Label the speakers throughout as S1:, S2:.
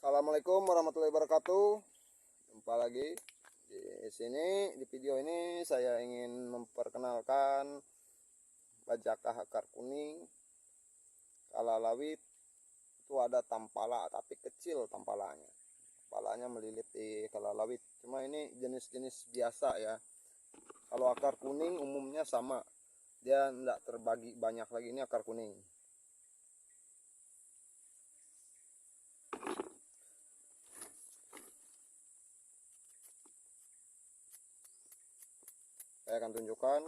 S1: Assalamualaikum warahmatullahi wabarakatuh. Jumpa lagi di sini. Di video ini saya ingin memperkenalkan bajakah akar kuning kalalawit. Itu ada tampala tapi kecil tampalanya. Tampalanya melilit di kalalawit. Cuma ini jenis-jenis biasa ya. Kalau akar kuning umumnya sama. Dia tidak terbagi banyak lagi. Ini akar kuning. Saya akan tunjukkan.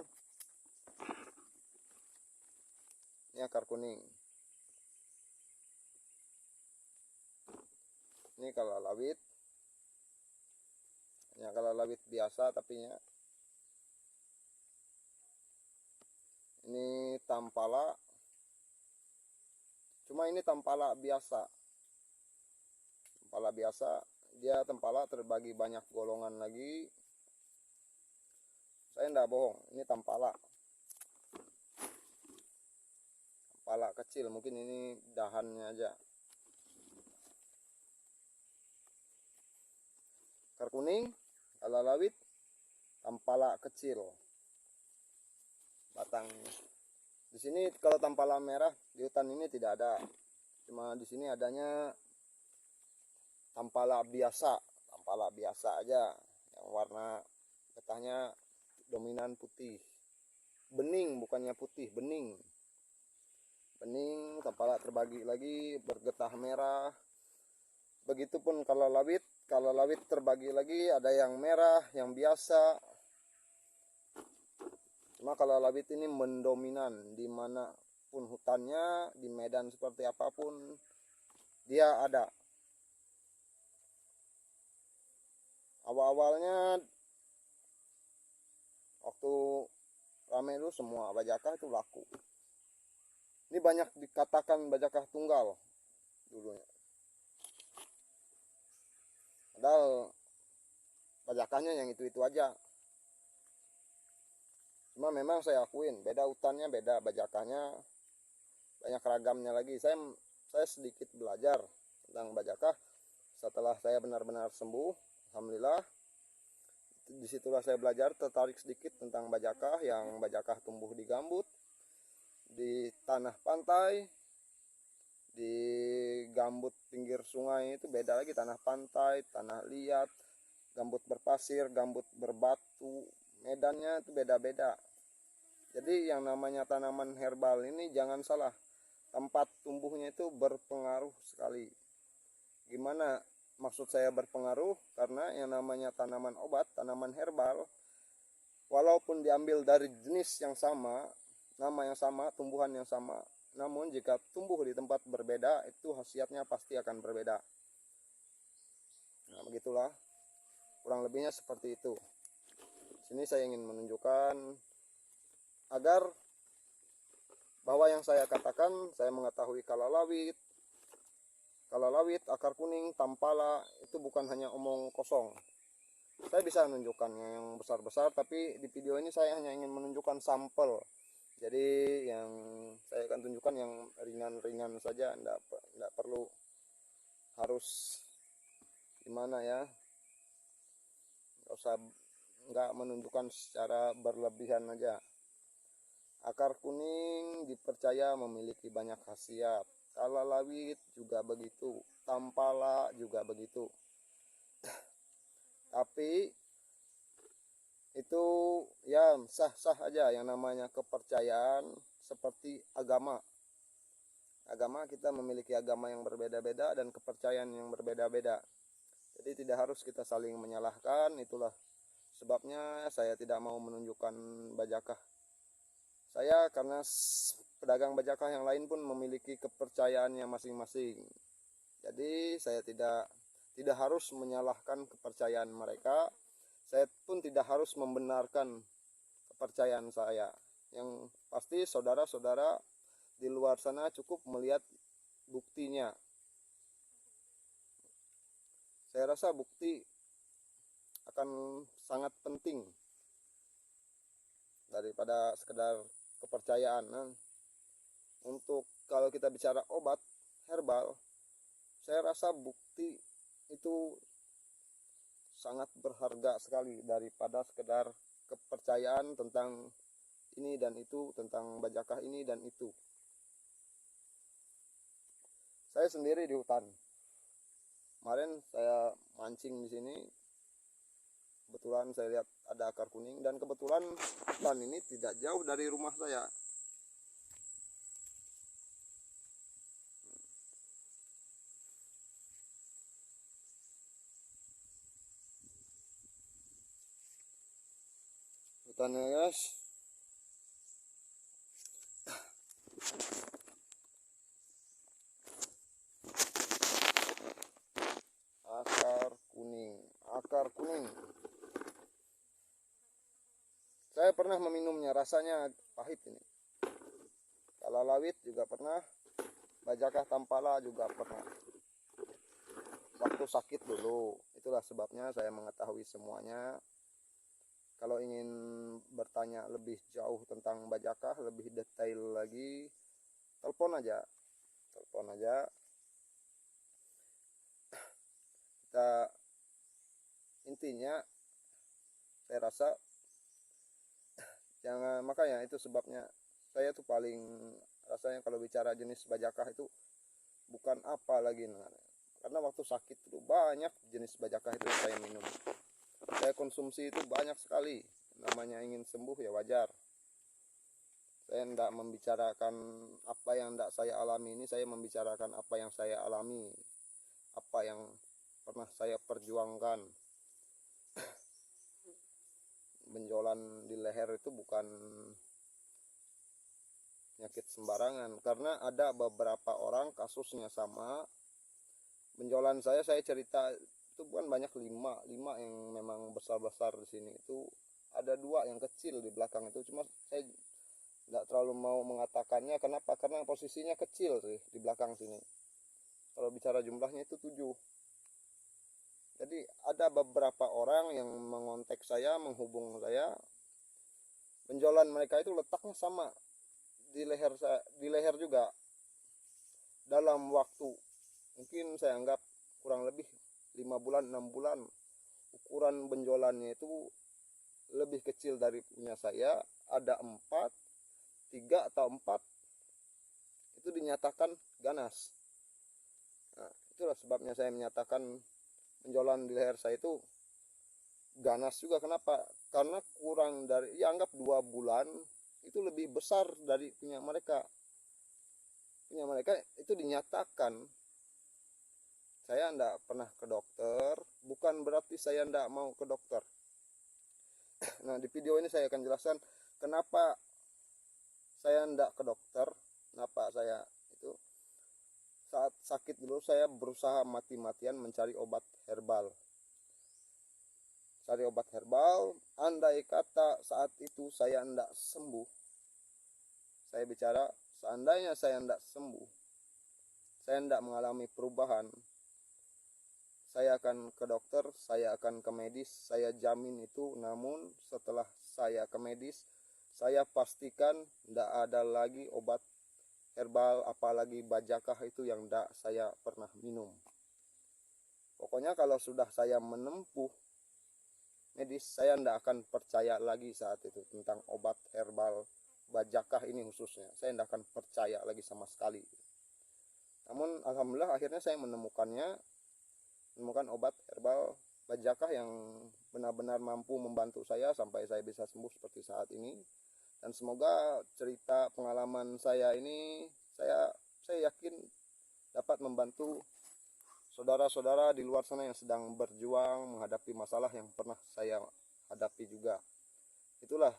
S1: Ini akar kuning. Ini kalalawit. Ini kalalawit biasa tapi ya. Ini tampala. Cuma ini tampala biasa. Tampala biasa. Dia tampala terbagi banyak golongan lagi. Saya enggak bohong. Ini tampala. Tampala kecil. Mungkin ini dahannya aja. Akar kuning, kalalawit, tampala kecil. Batang. Di sini kalau tampala merah di hutan ini tidak ada. Cuma di sini adanya tampala biasa aja yang warna getahnya dominan putih. Bening, bukannya putih, bening. Bening, tampala terbagi lagi bergetah merah. Begitupun kalalawit terbagi lagi, ada yang merah, yang biasa. Cuma kalalawit ini mendominan dimanapun hutannya, di medan seperti apapun dia ada. Awal-awalnya waktu rame itu semua bajakah itu laku. Ini banyak dikatakan bajakah tunggal dulunya. Padahal bajakahnya yang itu-itu aja. Cuma memang saya akuin beda hutannya, beda bajakahnya, banyak ragamnya lagi. Saya sedikit belajar tentang bajakah setelah saya benar-benar sembuh, alhamdulillah. Disitulah saya belajar, tertarik sedikit tentang bajakah, yang bajakah tumbuh di gambut, di tanah pantai, di gambut pinggir sungai itu beda lagi, tanah pantai, tanah liat, gambut berpasir, gambut berbatu, medannya itu beda-beda. Jadi yang namanya tanaman herbal ini jangan salah, tempat tumbuhnya itu berpengaruh sekali. Gimana maksud saya berpengaruh? Karena yang namanya tanaman obat, tanaman herbal, walaupun diambil dari jenis yang sama, nama yang sama, tumbuhan yang sama, namun jika tumbuh di tempat berbeda, itu khasiatnya pasti akan berbeda. Nah, begitulah. Kurang lebihnya seperti itu. Sini saya ingin menunjukkan agar bahwa yang saya katakan, saya mengetahui kalalawit, akar kuning, tampala, itu bukan hanya omong kosong. Saya bisa menunjukkan yang besar-besar, tapi di video ini saya hanya ingin menunjukkan sampel. Jadi yang saya akan tunjukkan yang ringan-ringan saja, enggak perlu harus gimana ya. Enggak menunjukkan secara berlebihan aja. Akar kuning dipercaya memiliki banyak khasiat. Kalalawit juga begitu. Tampala juga begitu. Tapi itu ya sah-sah aja, yang namanya kepercayaan seperti agama. Agama, kita memiliki agama yang berbeda-beda dan kepercayaan yang berbeda-beda. Jadi tidak harus kita saling menyalahkan. Itulah sebabnya saya tidak mau menunjukkan bajakah saya, karena pedagang bajakah yang lain pun memiliki kepercayaannya masing-masing. Jadi saya tidak harus menyalahkan kepercayaan mereka. Saya pun tidak harus membenarkan kepercayaan saya. Yang pasti saudara-saudara di luar sana cukup melihat buktinya. Saya rasa bukti akan sangat penting daripada sekedar kepercayaan. Untuk kalau kita bicara obat herbal, saya rasa bukti itu sangat berharga sekali daripada sekedar kepercayaan tentang ini dan itu, tentang bajakah ini dan itu. Saya sendiri di hutan. Kemarin saya mancing di sini, kebetulan saya lihat ada akar kuning, dan kebetulan hutan ini tidak jauh dari rumah saya. Hutannya guys, akar kuning. Saya pernah meminumnya, rasanya pahit ini. Kalalawit juga pernah, bajakah tampala juga pernah. Waktu sakit dulu, itulah sebabnya saya mengetahui semuanya. Kalau ingin bertanya lebih jauh tentang bajakah, lebih detail lagi, telepon aja. Kita intinya, saya rasa jangan, makanya itu sebabnya saya tuh paling rasanya kalau bicara jenis bajakah itu bukan apa lagi, karena waktu sakit itu banyak jenis bajakah itu yang saya minum, saya konsumsi itu banyak sekali. Namanya ingin sembuh ya wajar. Saya tidak membicarakan apa yang tidak saya alami, ini saya membicarakan apa yang saya alami, apa yang pernah saya perjuangkan. Benjolan di leher itu bukan penyakit sembarangan, karena ada beberapa orang kasusnya sama. Benjolan saya cerita itu bukan banyak, lima yang memang besar di sini. Itu ada 2 yang kecil di belakang itu, cuma saya tidak terlalu mau mengatakannya. Kenapa? Karena posisinya kecil sih di belakang sini. Kalau bicara jumlahnya itu 7. Jadi ada beberapa orang yang mengontak saya, menghubung saya. Benjolan mereka itu letaknya sama di leher saya, di leher juga. Dalam waktu mungkin saya anggap kurang lebih 5 bulan 6 bulan, ukuran benjolannya itu lebih kecil dari punya saya. Ada 3 atau 4 itu dinyatakan ganas. Nah, itulah sebabnya saya menyatakan benjolan di leher saya itu ganas juga. Kenapa? Karena kurang dari, ya anggap 2 bulan itu lebih besar dari punya mereka. Punya mereka itu dinyatakan. Saya tidak pernah ke dokter, bukan berarti saya tidak mau ke dokter. Nah, di video ini saya akan jelaskan kenapa saya tidak ke dokter, kenapa saya itu saat sakit dulu saya berusaha mati-matian mencari obat herbal. Andai kata saat itu saya tidak sembuh, saya bicara seandainya saya tidak sembuh, saya tidak mengalami perubahan, saya akan ke dokter, saya akan ke medis, saya jamin itu. Namun setelah saya ke medis, saya pastikan tidak ada lagi obat herbal, apalagi bajakah itu yang tidak saya pernah minum. Pokoknya kalau sudah saya menempuh medis, saya tidak akan percaya lagi saat itu tentang obat herbal bajakah ini khususnya. Saya tidak akan percaya lagi sama sekali. Namun alhamdulillah akhirnya saya menemukan obat herbal bajakah yang benar-benar mampu membantu saya sampai saya bisa sembuh seperti saat ini. Dan semoga cerita pengalaman saya ini, saya yakin dapat membantu saudara-saudara di luar sana yang sedang berjuang menghadapi masalah yang pernah saya hadapi juga. Itulah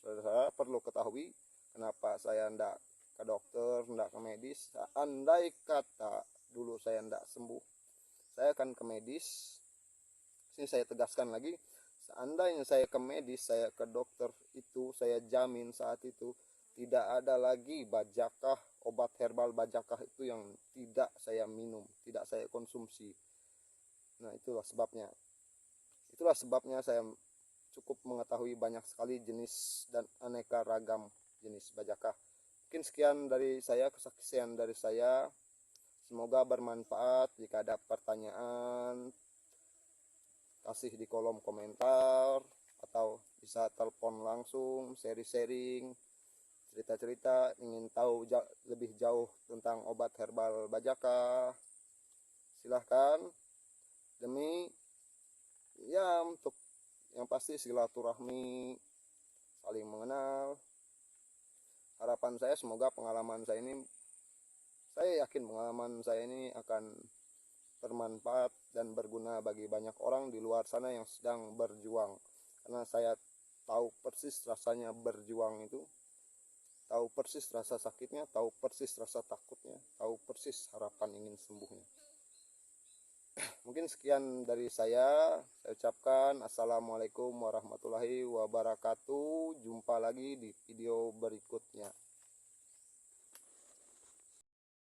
S1: saudara perlu ketahui kenapa saya tidak ke dokter, tidak ke medis. Andai kata dulu saya tidak sembuh, saya akan ke medis. Sini saya tegaskan lagi, seandainya saya ke medis, saya ke dokter, itu saya jamin saat itu tidak ada lagi bajakah, obat herbal bajakah itu yang tidak saya minum, tidak saya konsumsi. Nah, itulah sebabnya saya cukup mengetahui banyak sekali jenis dan aneka ragam jenis bajakah. Mungkin sekian dari saya, kesaksian dari saya. Semoga bermanfaat. Jika ada pertanyaan, kasih di kolom komentar atau bisa telepon langsung, sharing-sharing cerita-cerita, ingin tahu lebih jauh tentang obat herbal Bajaka, silahkan. Demi ya untuk yang pasti silaturahmi, saling mengenal. Harapan saya semoga pengalaman saya ini, saya yakin pengalaman saya ini akan bermanfaat dan berguna bagi banyak orang di luar sana yang sedang berjuang. Karena saya tahu persis rasanya berjuang itu, tahu persis rasa sakitnya, tahu persis rasa takutnya, tahu persis harapan ingin sembuhnya. Mungkin sekian dari saya ucapkan assalamualaikum warahmatullahi wabarakatuh. Jumpa lagi di video berikutnya.